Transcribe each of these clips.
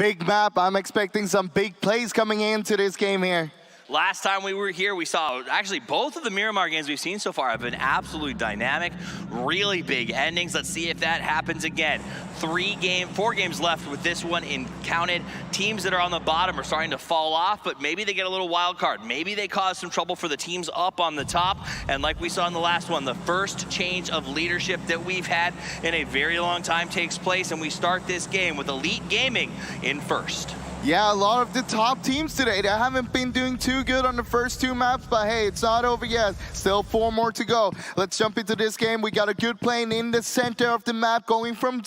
Big map. I'm expecting some big plays coming into this game here. Last time we were here, we saw actually both of the Miramar games we've seen so far have been absolutely dynamic, really big endings. Let's see if that happens again. 4 games left with this one in counted. Teams that are on the bottom are starting to fall off, but maybe they get a little wild card. Maybe they cause some trouble for the teams up on the top. And like we saw in the last one, the first change of leadership that we've had in a very long time takes place, and we start this game with Elite Gaming in first. Yeah, a lot of the top teams today, they haven't been doing too good on the first 2 maps, but hey, it's not over yet. Still 4 more to go. Let's jump into this game. We got a good plane in the center of the map going from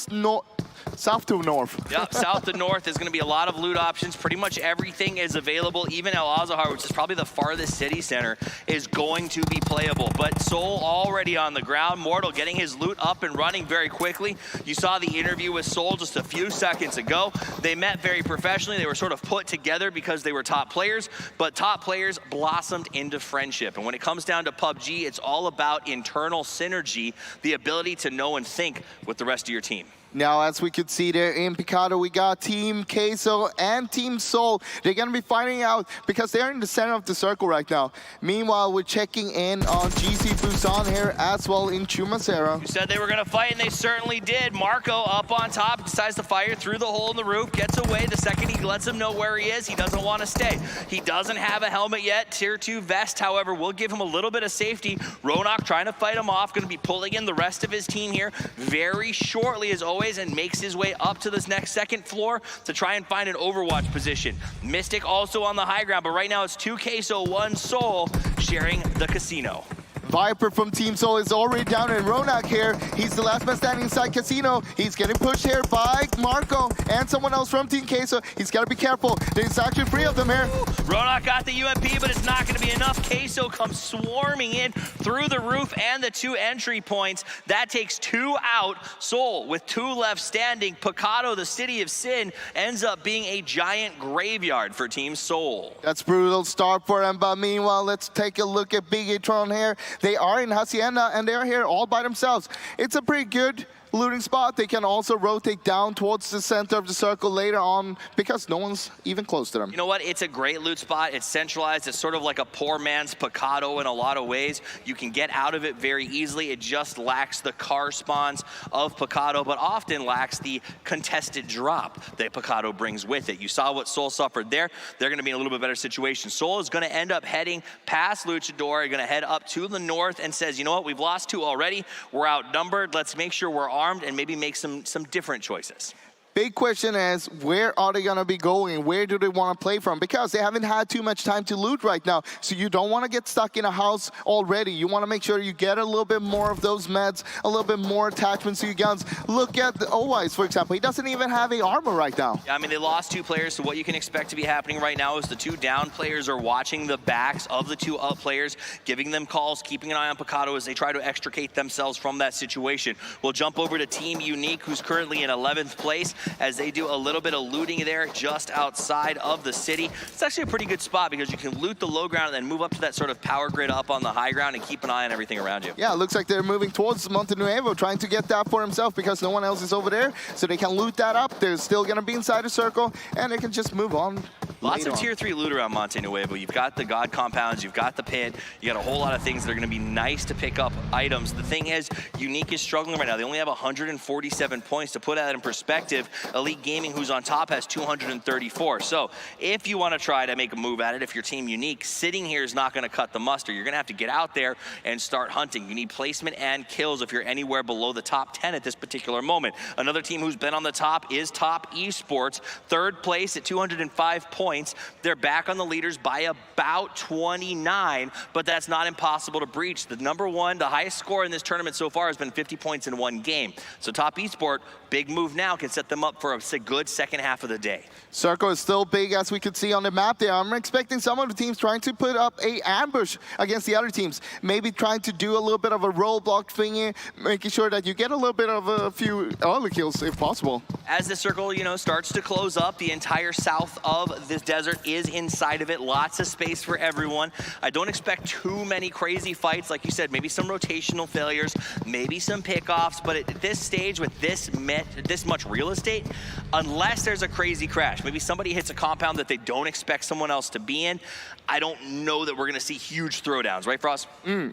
south to north. Yep, south to north is going to be a lot of loot options. Pretty much everything is available. Even El Azahar, which is probably the farthest city center, is going to be playable. But Soul already on the ground. Mortal getting his loot up and running very quickly. You saw the interview with Soul just a few seconds ago. They met very professionally. They were sort of put together because they were top players, but top players blossomed into friendship. And when it comes down to PUBG, it's all about internal synergy, the ability to know and think with the rest of your team. Now, as we could see there in Picado, we got TeamQueso and TeamSouL. They're going to be fighting out because they're in the center of the circle right now. Meanwhile, we're checking in on GC Busan here as well in Chumacero. You said they were going to fight, and they certainly did. Marco up on top, decides to fire through the hole in the roof, gets away. The second he lets him know where he is, he doesn't want to stay. He doesn't have a helmet yet, tier 2 vest, however, will give him a little bit of safety. Ronak trying to fight him off, going to be pulling in the rest of his team here very shortly, as always, and makes his way up to this next second floor to try and find an overwatch position. Mystic also on the high ground, but right now it's 2Queso, 1 Soul sharing the casino. Viper from TeamSouL is already down, and Ronak here, he's the last man standing inside Casino. He's getting pushed here by Marco and someone else from TeamQueso. He's got to be careful. There's actually 3 of them here. Ronak got the UMP, but it's not going to be enough. Queso comes swarming in through the roof and the 2 entry points. That takes 2 out. Soul with 2 left standing. Picado, the city of sin, ends up being a giant graveyard for TeamSouL. That's brutal start for them, but meanwhile, let's take a look at Bigatron here. They are in Hacienda, and they're here all by themselves. It's a pretty good looting spot. They can also rotate down towards the center of the circle later on because no one's even close to them. You know what? It's a great loot spot. It's centralized. It's sort of like a poor man's Picado in a lot of ways. You can get out of it very easily. It just lacks the car spawns of Picado, but often lacks the contested drop that Picado brings with it. You saw what Soul suffered there. They're going to be in a little bit better situation. Soul is going to end up heading past Luchador, going to head up to the north and says, you know what? We've lost 2 already. We're outnumbered. Let's make sure we're armed and maybe make some different choices. Big question is, where are they going to be going? Where do they want to play from? Because they haven't had too much time to loot right now. So you don't want to get stuck in a house already. You want to make sure you get a little bit more of those meds, a little bit more attachments to your guns. Look at the Owise, for example. He doesn't even have a armor right now. Yeah, I mean, they lost 2 players, so what you can expect to be happening right now is the 2 down players are watching the backs of the 2 up players, giving them calls, keeping an eye on Picado as they try to extricate themselves from that situation. We'll jump over to TeamUNIQUE, who's currently in 11th place, as they do a little bit of looting there just outside of the city. It's actually a pretty good spot because you can loot the low ground and then move up to that sort of power grid up on the high ground and keep an eye on everything around you. Yeah, it looks like they're moving towards Monte Nuevo, trying to get that for himself because no one else is over there. So they can loot that up. They're still going to be inside the circle, and they can just move on. Lots of tier 3 loot around Monte Nuevo. You've got the God compounds, you've got the pit, you got a whole lot of things that are going to be nice to pick up items. The thing is, Unique is struggling right now. They only have 147 points. To put that in perspective, Elite Gaming, who's on top, has 234. So if you want to try to make a move at it, if your team Unique, sitting here is not going to cut the muster. You're going to have to get out there and start hunting. You need placement and kills if you're anywhere below the top 10 at this particular moment. Another team who's been on the top is TOPESPORTS, 3rd place at 205 points. They're back on the leaders by about 29, but that's not impossible to breach. The #1, the highest score in this tournament so far has been 50 points in 1 game. So TOPESPORT, big move now, can set them up for a good second half of the day. Circle is still big, as we could see on the map there. I'm expecting some of the teams trying to put up a ambush against the other teams. Maybe trying to do a little bit of a roadblock thingy, making sure that you get a little bit of a few early kills if possible. As the circle, you know, starts to close up, the entire south of this desert is inside of it. Lots of space for everyone. I don't expect too many crazy fights. Like you said, maybe some rotational failures, maybe some pickoffs, but at this stage with this much real estate, unless there's a crazy crash, maybe somebody hits a compound that they don't expect someone else to be in, I don't know that we're gonna see huge throwdowns, right, Frost?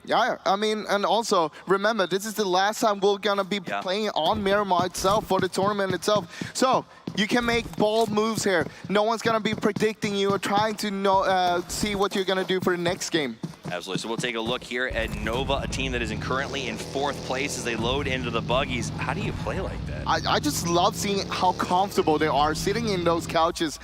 Yeah, I mean, and also, remember, this is the last time we're gonna be playing on Miramar itself for the tournament itself. So, you can make bold moves here. No one's gonna be predicting you or trying to see what you're gonna do for the next game. Absolutely. So we'll take a look here at Nova, a team that is currently in 4th place as they load into the buggies. How do you play like that? I just love seeing how comfortable they are sitting in those couches.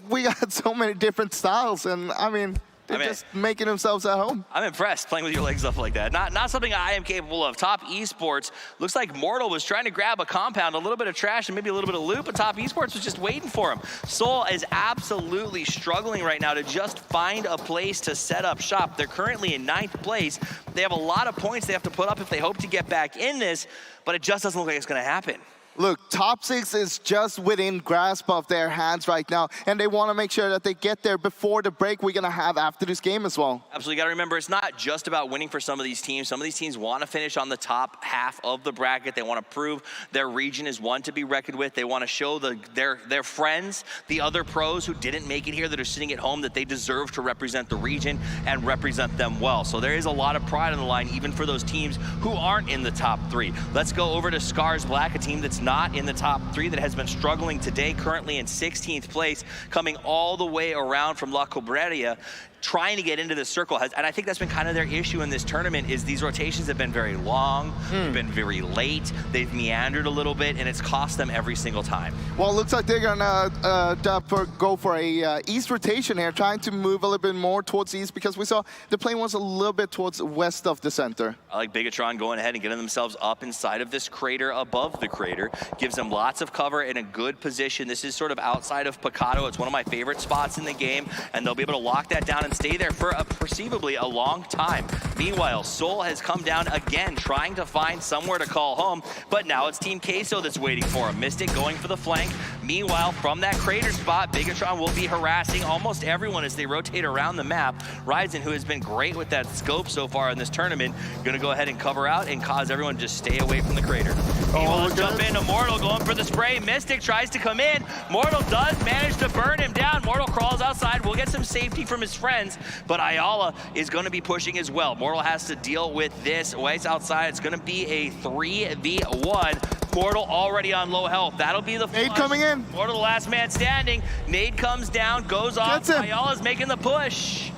We got so many different styles, and I mean, they're just making themselves at home. I'm impressed playing with your legs up like that. Not something I am capable of. Top Esports, looks like Mortal was trying to grab a compound, a little bit of trash, and maybe a little bit of loot, but Top Esports was just waiting for him. TeamSouL is absolutely struggling right now to just find a place to set up shop. They're currently in 9th place. They have a lot of points they have to put up if they hope to get back in this, but it just doesn't look like it's gonna happen. Look, top 6 is just within grasp of their hands right now, and they want to make sure that they get there before the break we're going to have after this game as well. Absolutely, got to remember, it's not just about winning for some of these teams. Some of these teams want to finish on the top half of the bracket. They want to prove their region is one to be reckoned with. They want to show their friends, the other pros who didn't make it here that are sitting at home, that they deserve to represent the region and represent them well. So there is a lot of pride on the line, even for those teams who aren't in the top 3. Let's go over to Scars Black, a team that's not in the top 3 that has been struggling today, currently in 16th place, coming all the way around from La Cobreria, trying to get into the circle. And I think that's been kind of their issue in this tournament, is these rotations have been very long, they've been very late, they've meandered a little bit, and it's cost them every single time. Well, it looks like they're gonna go for a east rotation here, trying to move a little bit more towards east, because we saw the plane was a little bit towards west of the center. I like Bigatron going ahead and getting themselves up inside of this crater, above the crater. Gives them lots of cover in a good position. This is sort of outside of Picado. It's one of my favorite spots in the game, and they'll be able to lock that down and stay there for perceivably a long time. Meanwhile, TeamSouL has come down again, trying to find somewhere to call home, but now it's TeamQueso that's waiting for him. Mystic going for the flank. Meanwhile, from that crater spot, Bigatron will be harassing almost everyone as they rotate around the map. Ryzen, who has been great with that scope so far in this tournament, gonna go ahead and cover out and cause everyone to just stay away from the crater. Meanwhile, let's jump into Mortal, going for the spray. Mystic tries to come in. Mortal does manage to burn him down. Mortal crawls outside. We'll get some safety from his friends, but Ayala is going to be pushing as well. Mortal has to deal with this. Waits outside. It's going to be a 3v1. Mortal already on low health. That'll be the flush. Nade coming in. Mortal, the last man standing. Nade comes down, goes off. Ayala's making the push.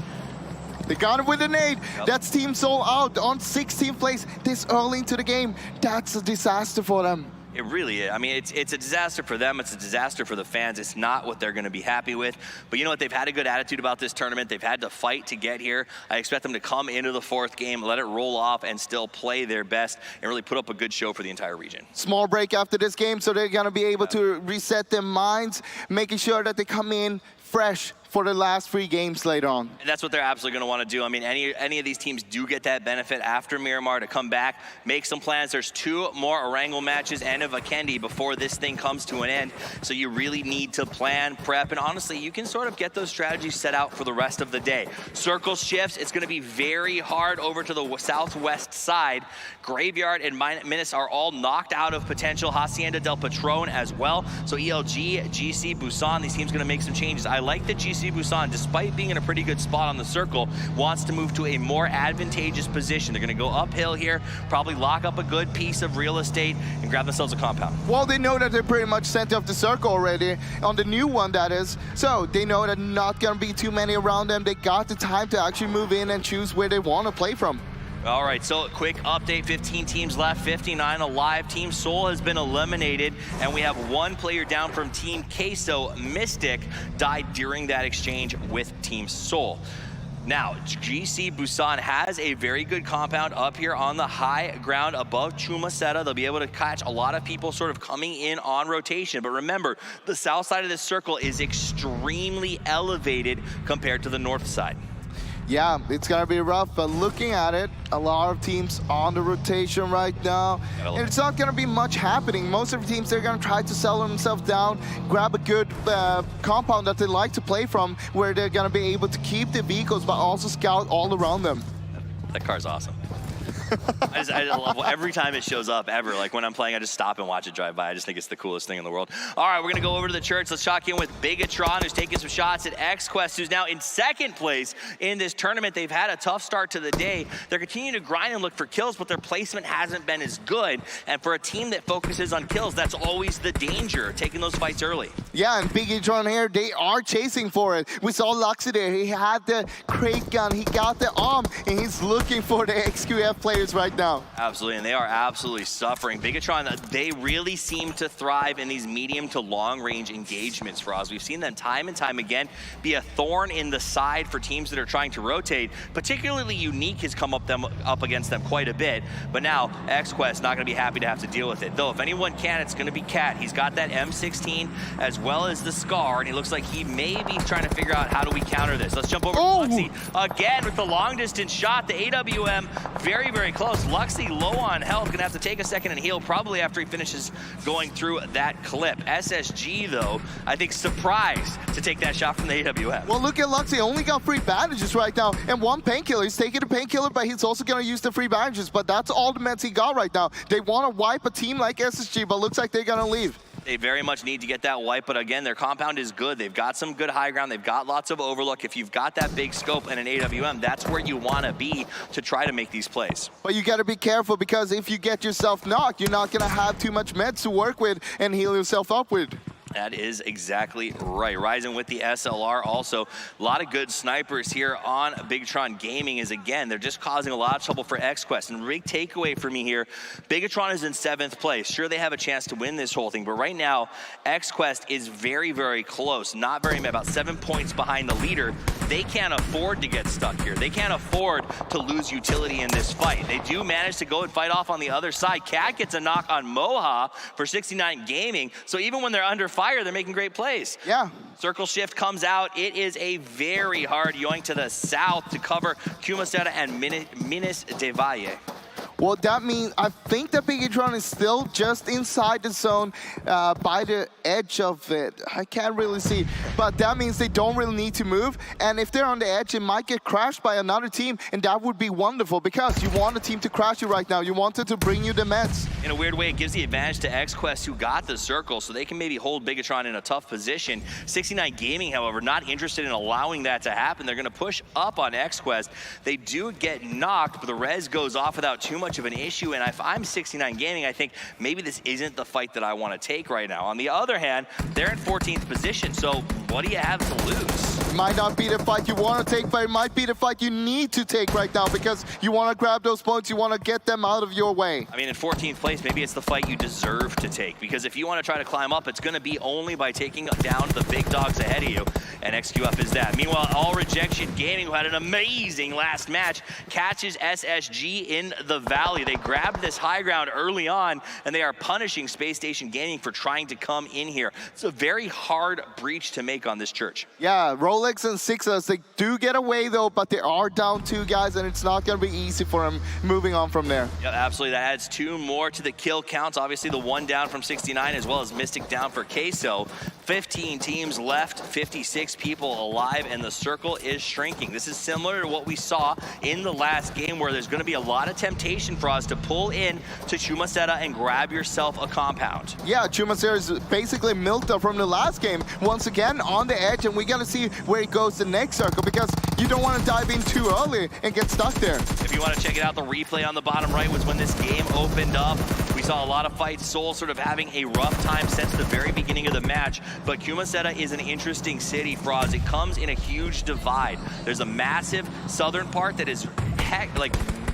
They got him with a nade. Yep. That's TeamSouL out on 16th place this early into the game. That's a disaster for them. It really is. I mean, it's a disaster for them. It's a disaster for the fans. It's not what they're going to be happy with. But you know what? They've had a good attitude about this tournament. They've had to fight to get here. I expect them to come into the 4th game, let it roll off, and still play their best and really put up a good show for the entire region. Small break after this game, so they're going to be able to reset their minds, making sure that they come in fresh for the last 3 games later on. And that's what they're absolutely going to want to do. I mean, any of these teams do get that benefit after Miramar to come back, make some plans. There's 2 more Erangel matches and a Vikendi before this thing comes to an end. So you really need to plan, prep, and honestly, you can sort of get those strategies set out for the rest of the day. Circle shifts. It's going to be very hard over to the southwest side. Graveyard and Minas are all knocked out of potential. Hacienda del Patron as well. So ELG, GC, Busan, these teams going to make some changes. I like the GC Busan, despite being in a pretty good spot on the circle, wants to move to a more advantageous position. They're going to go uphill here, probably lock up a good piece of real estate and grab themselves a compound. Well, they know that they're pretty much center of the circle already, on the new one that is. So they know that not going to be too many around them. They got the time to actually move in and choose where they want to play from. All right, so quick update, 15 teams left, 59 alive. TeamSouL has been eliminated, and we have 1 player down from TeamQueso. Mystic died during that exchange with TeamSouL. Now, GC Busan has a very good compound up here on the high ground above Chumaceta. They'll be able to catch a lot of people sort of coming in on rotation. But remember, the south side of this circle is extremely elevated compared to the north side. Yeah, it's gonna be rough, but looking at it, a lot of teams on the rotation right now, and it's not gonna be much happening. Most of the teams, they're gonna try to settle themselves down, grab a good compound that they like to play from, where they're gonna be able to keep the vehicles, but also scout all around them. That car's awesome. I love every time it shows up ever. Like when I'm playing, I just stop and watch it drive by. I just think it's the coolest thing in the world. All right, we're gonna go over to the church. Let's check in with Bigatron, who's taking some shots at XQuest, who's now in second place in this tournament. They've had a tough start to the day. They're continuing to grind and look for kills, but their placement hasn't been as good. And for a team that focuses on kills, that's always the danger, taking those fights early. Yeah, and Bigatron here, they are chasing for it. We saw Luxy there. He had the crate gun, he got the arm, and he's looking for the XQF players right now. Absolutely, and they are absolutely suffering. Bigatron, they really seem to thrive in these medium to long range engagements for us. We've seen them time and time again be a thorn in the side for teams that are trying to rotate. Particularly Unique has come up against them quite a bit, but now XQuest not going to be happy to have to deal with it. Though if anyone can, it's going to be Cat. He's got that M16 as well as the Scar, and he looks like he may be trying to figure out how do we counter this. Let's jump over to Luxy again with the long distance shot. The AWM very, very close. Luxy low on health, gonna have to take a second and heal probably after he finishes going through that clip. SSG though, I think surprised to take that shot from the AWM. Well, look at Luxy, only got free bandages right now and one painkiller. He's taking a painkiller, but he's also gonna use the free bandages, but that's all the meds he got right now. They wanna wipe a team like SSG, but looks like they're gonna leave. They very much need to get that wipe, but again, their compound is good. They've got some good high ground. They've got lots of overlook. If you've got that big scope and an AWM, that's where you want to be to try to make these plays. But you got to be careful, because if you get yourself knocked, you're not going to have too much meds to work with and heal yourself up with. That is exactly right. Rising with the SLR also. A lot of good snipers here on Bigatron Gaming is, again, they're just causing a lot of trouble for XQuest. And big takeaway for me here, Bigatron is in 7th place. Sure, they have a chance to win this whole thing, but right now, XQuest is very, very close. Not very, about 7 points behind the leader. They can't afford to get stuck here. They can't afford to lose utility in this fight. They do manage to go and fight off on the other side. Cat gets a knock on Moha for 69 Gaming. So even when they're under fire, they're making great plays. Yeah. Circle shift comes out. It is a very hard yoink to the south to cover Cumaseta and Minas de Valle. Well, that means I think that Bigatron is still just inside the zone by the edge of it. I can't really see, but that means they don't really need to move. And if they're on the edge, it might get crashed by another team, and that would be wonderful, because you want a team to crash you right now. You want it to bring you the meds. In a weird way, it gives the advantage to XQuest, who got the circle, so they can maybe hold Bigatron in a tough position. 69 Gaming, however, not interested in allowing that to happen. They're going to push up on XQuest. They do get knocked, but the res goes off without too much of an issue, and if I'm 69 Gaming, I think maybe this isn't the fight that I want to take right now. On the other hand, they're in 14th position, so what do you have to lose? It might not be the fight you want to take, but it might be the fight you need to take right now, because you want to grab those points, you want to get them out of your way. I mean, in 14th place, maybe it's the fight you deserve to take, because if you want to try to climb up, it's going to be only by taking down the big dogs ahead of you, and XQF is that. Meanwhile, All Rejection Gaming, who had an amazing last match, catches SSG in the Valley. They grabbed this high ground early on, and they are punishing Space Station Gaming for trying to come in here. It's a very hard breach to make on this church. Yeah, Rolex and Sixas, they do get away though, but they are down 2 guys, and it's not going to be easy for them moving on from there. Yeah, absolutely. That adds 2 more to the kill counts. Obviously, the 1 down from 69, as well as Mystic down for Queso. 15 teams left, 56 people alive, and the circle is shrinking. This is similar to what we saw in the last game, where there's going to be a lot of temptation for us to pull in to Cumaseta and grab yourself a compound. Yeah, Cumaseta is basically milked up from the last game. Once again, on the edge, and we're going to see where it goes the next circle, because you don't want to dive in too early and get stuck there. If you want to check it out, the replay on the bottom right was when this game opened up. We saw a lot of fights, Seoul sort of having a rough time since the very beginning of the match, but Cumaseta is an interesting city, Froz. It comes in a huge divide. There's a massive southern part that is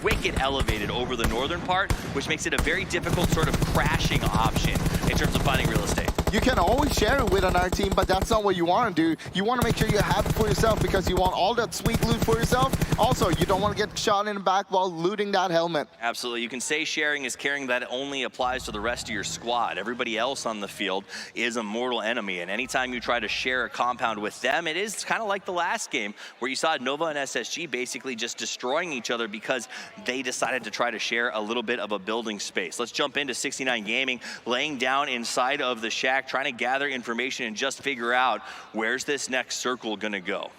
wicked elevated over the northern part, which makes it a very difficult sort of crashing option in terms of finding real estate. You can always share it with another team, but that's not what you want to do. You want to make sure you have it for yourself because you want all that sweet loot for yourself. Also, you don't want to get shot in the back while looting that helmet. Absolutely. You can say sharing is caring. That only applies to the rest of your squad. Everybody else on the field is a mortal enemy, and anytime you try to share a compound with them, it is kind of like the last game where you saw Nova and SSG basically just destroying each other because they decided to try to share a little bit of a building space. Let's jump into 69 Gaming, laying down inside of the shack, trying to gather information and just figure out where's this next circle gonna go.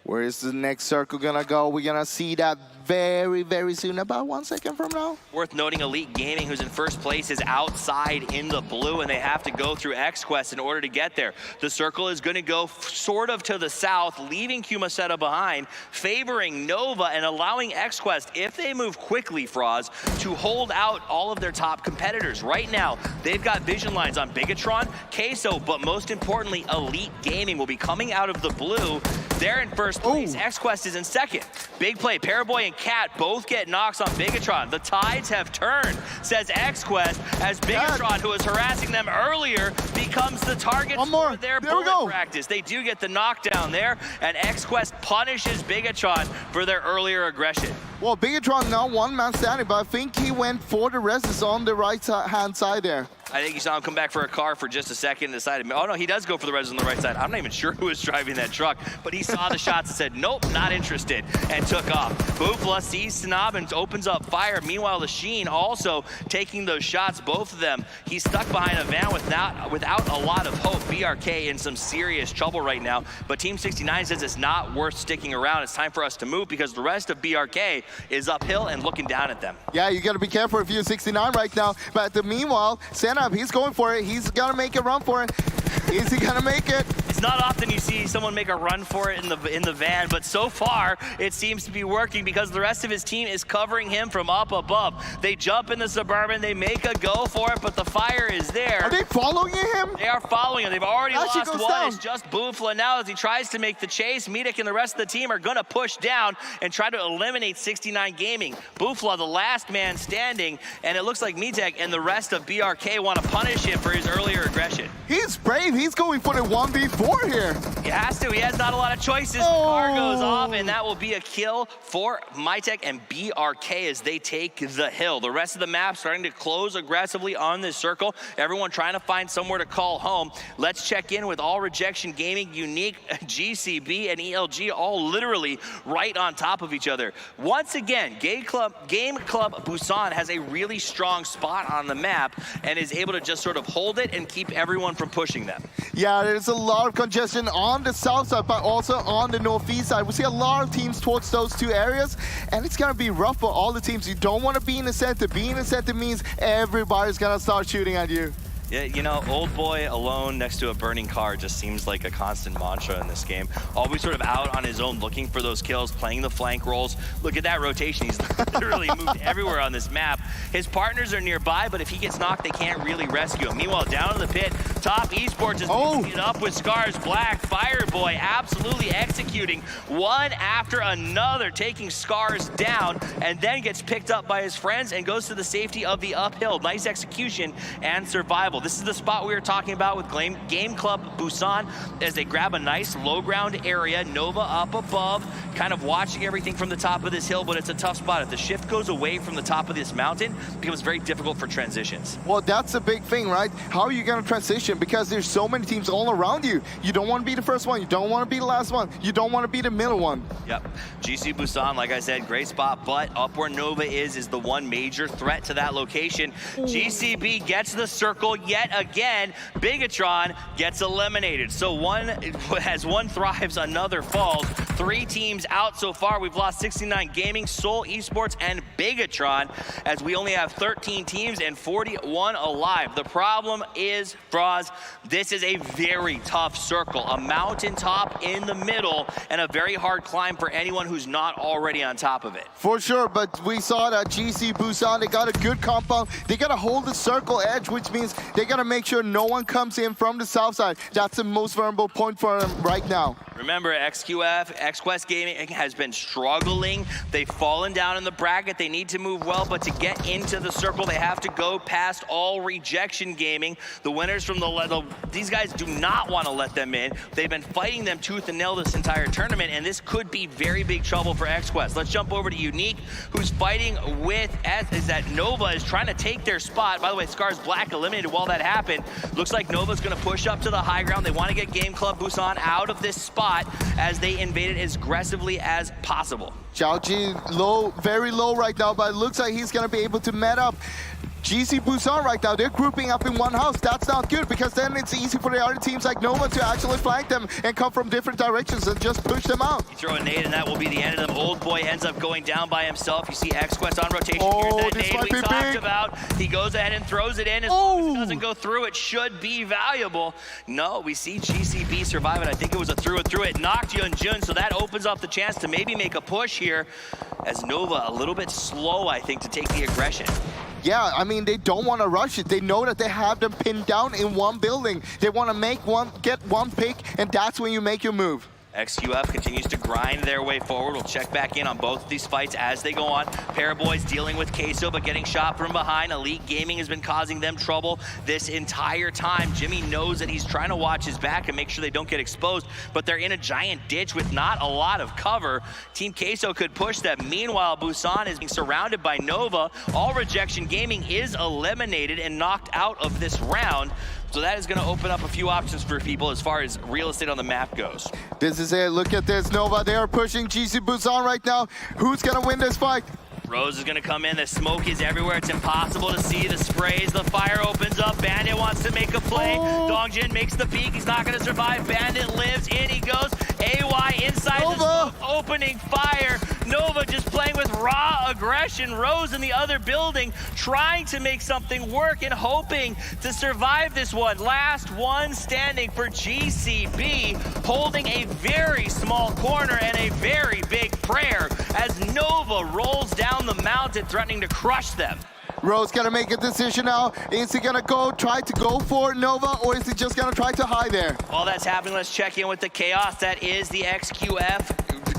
Where is the next circle gonna go? We're gonna see that very, very soon, about 1 second from now. Worth noting, Elite Gaming, who's in first place, is outside in the blue, and they have to go through XQuest in order to get there. The circle is going to go sort of to the south, leaving Cumaseta behind, favoring Nova and allowing XQuest, if they move quickly, Froz, to hold out all of their top competitors. Right now, they've got vision lines on Bigatron, Queso, but most importantly, Elite Gaming will be coming out of the blue. They're in first place. XQuest is in second. Big play. Paraboy and Cat both get knocks on Bigatron. The tides have turned, says XQuest, as Bigatron, who was harassing them earlier, becomes the target for their bullet practice. They do get the knockdown there, and XQuest punishes Bigatron for their earlier aggression. Well, Bigatron now one man standing, but I think he went for the resist on the right hand side there. I think you saw him come back for a car for just a second and decided, oh no, he does go for the res on the right side. I'm not even sure who was driving that truck, but he saw the shots and said, nope, not interested, and took off. Bufla sees Sanab and opens up fire. Meanwhile, the Sheen also taking those shots, both of them. He's stuck behind a van without a lot of hope. BRK in some serious trouble right now, but Team 69 says it's not worth sticking around. It's time for us to move because the rest of BRK is uphill and looking down at them. Yeah, you got to be careful if you're 69 right now, but meanwhile, Sanab, he's going for it. He's got to make a run for it. Is he gonna make it? It's not often you see someone make a run for it in the van, but so far it seems to be working because the rest of his team is covering him from up above. They jump in the Suburban, they make a go for it, but the fire is there. Are they following him? They are following him. They've already lost one. Down. It's just Bufla now as he tries to make the chase. Mitek and the rest of the team are gonna push down and try to eliminate 69 Gaming. Bufla, the last man standing, and it looks like Mitek and the rest of BRK want to punish him for his earlier aggression. He's brave. He's going for the 1v4 here. He has to. He has not a lot of choices. The car goes off, and that will be a kill for Mitek and BRK as they take the hill. The rest of the map starting to close aggressively on this circle. Everyone trying to find somewhere to call home. Let's check in with All Rejection Gaming, Unique, GCB, and ELG all literally right on top of each other. Once again, Game Club Busan has a really strong spot on the map and is able to just sort of hold it and keep everyone from pushing them. Yeah, there's a lot of congestion on the south side, but also on the northeast side. We see a lot of teams towards those two areas, and it's going to be rough for all the teams. You don't want to be in the center. Being in the center means everybody's going to start shooting at you. Yeah, you know, old boy alone next to a burning car just seems like a constant mantra in this game. Always sort of out on his own looking for those kills, playing the flank rolls. Look at that rotation. He's literally moved everywhere on this map. His partners are nearby, but if he gets knocked, they can't really rescue him. Meanwhile, down in the pit, Top Esports is mixing it up with Scars Black. Fireboy absolutely executing one after another, taking Scars down, and then gets picked up by his friends and goes to the safety of the uphill. Nice execution and survival. This is the spot we were talking about with Game Club Busan as they grab a nice low ground area. Nova up above, kind of watching everything from the top of this hill, but it's a tough spot. If the shift goes away from the top of this mountain, it becomes very difficult for transitions. Well, that's a big thing, right? How are you going to transition? Because there's so many teams all around you. You don't want to be the first one. You don't want to be the last one. You don't want to be the middle one. Yep. GC Busan, like I said, great spot, but up where Nova is the one major threat to that location. GCB gets the circle yet again. Bigatron gets eliminated. So as one thrives, another falls. 3 teams out so far. We've lost 69 Gaming, TeamSouL, Esports, and Bigatron, as we only have 13 teams and 41 alive. The problem is, Braz, this is a very tough circle. A mountaintop in the middle and a very hard climb for anyone who's not already on top of it. For sure, but we saw that GC Busan, they got a good compound. They got to hold the circle edge, which means they got to make sure no one comes in from the south side. That's the most vulnerable point for them right now. Remember, XQuest Gaming has been struggling. They've fallen down in the bracket. They need to move well, but to get into the circle, they have to go past All Rejection Gaming. The winners from these guys do not want to let them in. They've been fighting them tooth and nail this entire tournament, and this could be very big trouble for XQuest. Let's jump over to Unique, who's fighting with is that Nova is trying to take their spot. By the way, Scars Black eliminated while that happened. Looks like Nova's going to push up to the high ground. They want to get Game Club Busan out of this spot as they invade it as aggressively as possible. Xiaoji low, very low right now, but it looks like he's going to be able to met up GC Busan right now. They're grouping up in one house. That's not good, because then it's easy for the other teams like Nova to actually flank them and come from different directions and just push them out. You throw a nade and that will be the end of them. Old Boy ends up going down by himself. You see XQuest on rotation. Oh, Here's that this nade might we be talked big. about. He goes ahead and throws it in. As long as it doesn't go through, it should be valuable. No, we see GCB survive it. I think it was a through it. It knocked Yunjun, so that opens up the chance to maybe make a push here, as Nova a little bit slow, I think, to take the aggression. Yeah, I mean, they don't want to rush it. They know that they have them pinned down in one building. They want to get one pick, and that's when you make your move. XQF continues to grind their way forward. We'll check back in on both of these fights as they go on. Paraboy's dealing with Queso, but getting shot from behind. Elite Gaming has been causing them trouble this entire time. Jimmy knows that he's trying to watch his back and make sure they don't get exposed, but they're in a giant ditch with not a lot of cover. Team Queso could push them. Meanwhile, Busan is being surrounded by Nova. All Rejection Gaming is eliminated and knocked out of this round. So that is going to open up a few options for people as far as real estate on the map goes. This is it. Look at this. Nova, they are pushing GC Busan right now. Who's going to win this fight? Rose is going to come in. The smoke is everywhere. It's impossible to see the sprays. The fire opens up. Bandit wants to make a play. Dongjin makes the peek. He's not going to survive. Bandit lives. In he goes. AY inside Nova. the smoke, opening fire. Nova just playing with raw aggression. Rose in the other building trying to make something work and hoping to survive this one. Last one standing for GCB, holding a very small corner and a very big prayer as Nova rolls down the mountain, threatening to crush them. Rose gonna make a decision now. Is he gonna try to go for Nova, or is he just gonna try to hide there? While that's happening, let's check in with the chaos that is the XQF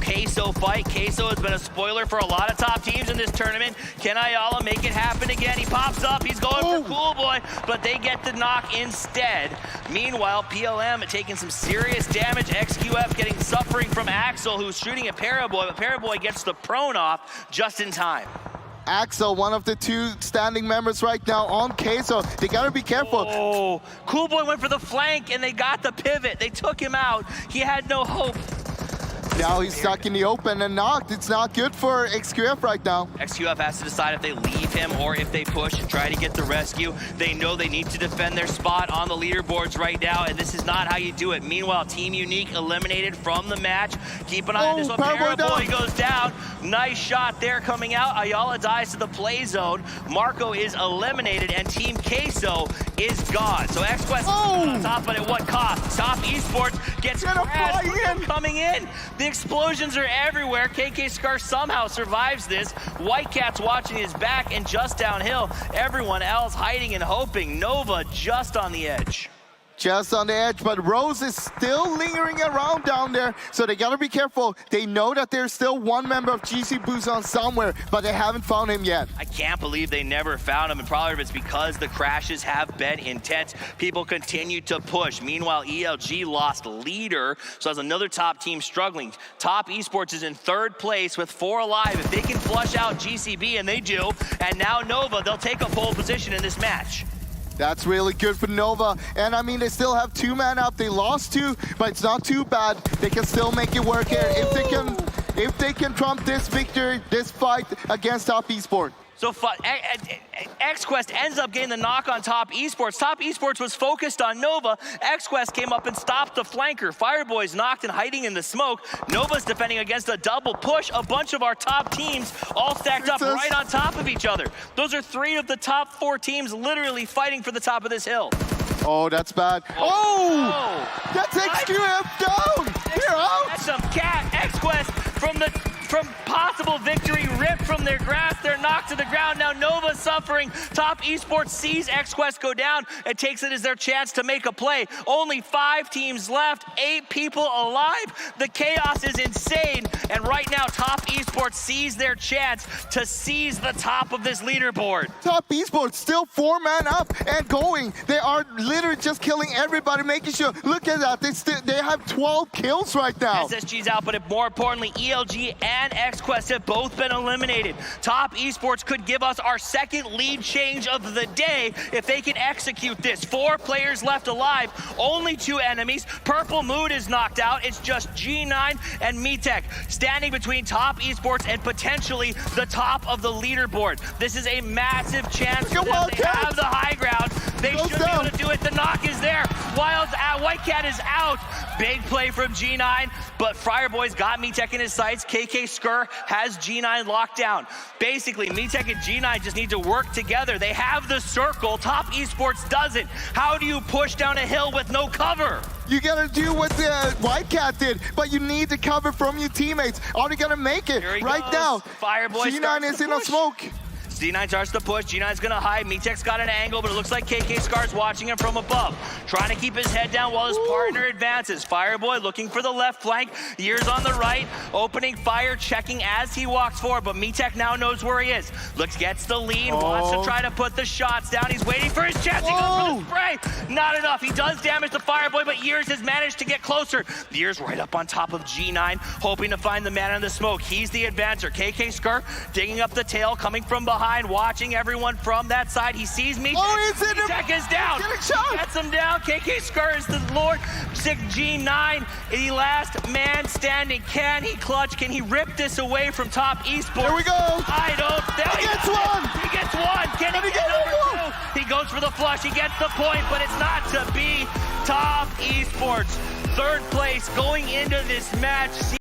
Queso fight. Queso has been a spoiler for a lot of top teams in this tournament. Can Ayala make it happen again? He pops up, he's going for Cool Boy, but they get the knock instead. Meanwhile, PLM taking some serious damage. XQF suffering from Axel, who's shooting at Paraboy, but Paraboy gets the prone off just in time. Axel, one of the two standing members right now on Queso. They gotta be careful. Oh, Cool Boy went for the flank and they got the pivot. They took him out. He had no hope. Now he's stuck in the open and knocked. It's not good for XQF right now. XQF has to decide if they leave him or if they push and try to get the rescue. They know they need to defend their spot on the leaderboards right now, and this is not how you do it. Meanwhile, Team Unique eliminated from the match. Keep an eye on this one. Paraboy goes down. Nice shot there coming out. Ayala dies to the play zone. Marco is eliminated, and Team Queso is gone. So XQuest on top, but at what cost? Top Esports gets crashed coming in. The explosions are everywhere. KK Scar somehow survives this. White Cat's watching his back, and just downhill, everyone else hiding and hoping. Nova just on the edge. Just on the edge, but Rose is still lingering around down there, so they gotta be careful. They know that there's still one member of GC Busan somewhere, but they haven't found him yet. I can't believe they never found him, and probably it's because the crashes have been intense. People continue to push. Meanwhile, ELG lost leader, so as another top team struggling. Top Esports is in third place with 4 alive. If they can flush out GCB, and they do, and now Nova, they'll take a pole position in this match. That's really good for Nova. And I mean, they still have 2 men up. They lost 2, but it's not too bad. They can still make it work here if they can trump this victory, this fight against Top Esport. So XQuest ends up getting the knock on Top Esports. Top Esports was focused on Nova. XQuest came up and stopped the flanker. Fireboy's knocked and hiding in the smoke. Nova's defending against a double push. A bunch of our top teams all stacked up right on top of each other. Those are 3 of the top 4 teams literally fighting for the top of this hill. Oh, that's bad. Oh! That's XQF down! Here out! That's some cat. XQuest from possible victory ripped from their grasp. They're knocked to the ground. Now Nova's suffering. Top Esports sees XQuest go down and takes it as their chance to make a play. Only 5 teams left, 8 people alive. The chaos is insane. And right now, Top Esports sees their chance to seize the top of this leaderboard. Top Esports still 4-man up and going. They are literally just killing everybody, making sure. Look at that. They have 12 kills right now. SSG's out, but more importantly, ELG and XQuest have both been eliminated. Top Esports could give us our second lead change of the day if they can execute this. 4 players left alive, only 2 enemies. PURPLEMOOD is knocked out. It's just G9 and MiTech standing between Top Esports and potentially the top of the leaderboard. This is a massive chance for them. They have the high ground. They should be able to do it. The knock is there. Whitecat is out. Big play from G9, but Fireboy's got MiTech in his sights. KK Skur has G9 locked down. Basically, MiTech and G9 just need to work together. They have the circle. Top Esports doesn't. How do you push down a hill with no cover? You gotta do what the Whitecat did, but you need to cover from your teammates. Are they gonna make it right goes. now? Fireboy G9 is in a smoke. G9 starts to push. G9's gonna hide. MiTech's got an angle, but it looks like KK Skar's watching him from above. Trying to keep his head down while his partner advances. Fireboy looking for the left flank. Years on the right. Opening fire, checking as he walks forward, but MiTech now knows where he is. Gets the lead, wants to try to put the shots down. He's waiting for his chance. He goes for the spray. Not enough. He does damage to Fireboy, but Years has managed to get closer. Years right up on top of G9, hoping to find the man in the smoke. He's the advancer. KK Skr digging up the tail, coming from behind. Watching everyone from that side. He sees MiTech. MiTech is down. He gets him down. KK Skur is the Lord. G9, the last man standing. Can he clutch? Can he rip this away from Top Esports? Here we go. I don't. He gets one. He gets one. Can he get number 2? He goes for the flush. He gets the point, but it's not to be. Top Esports, 3rd place going into this match.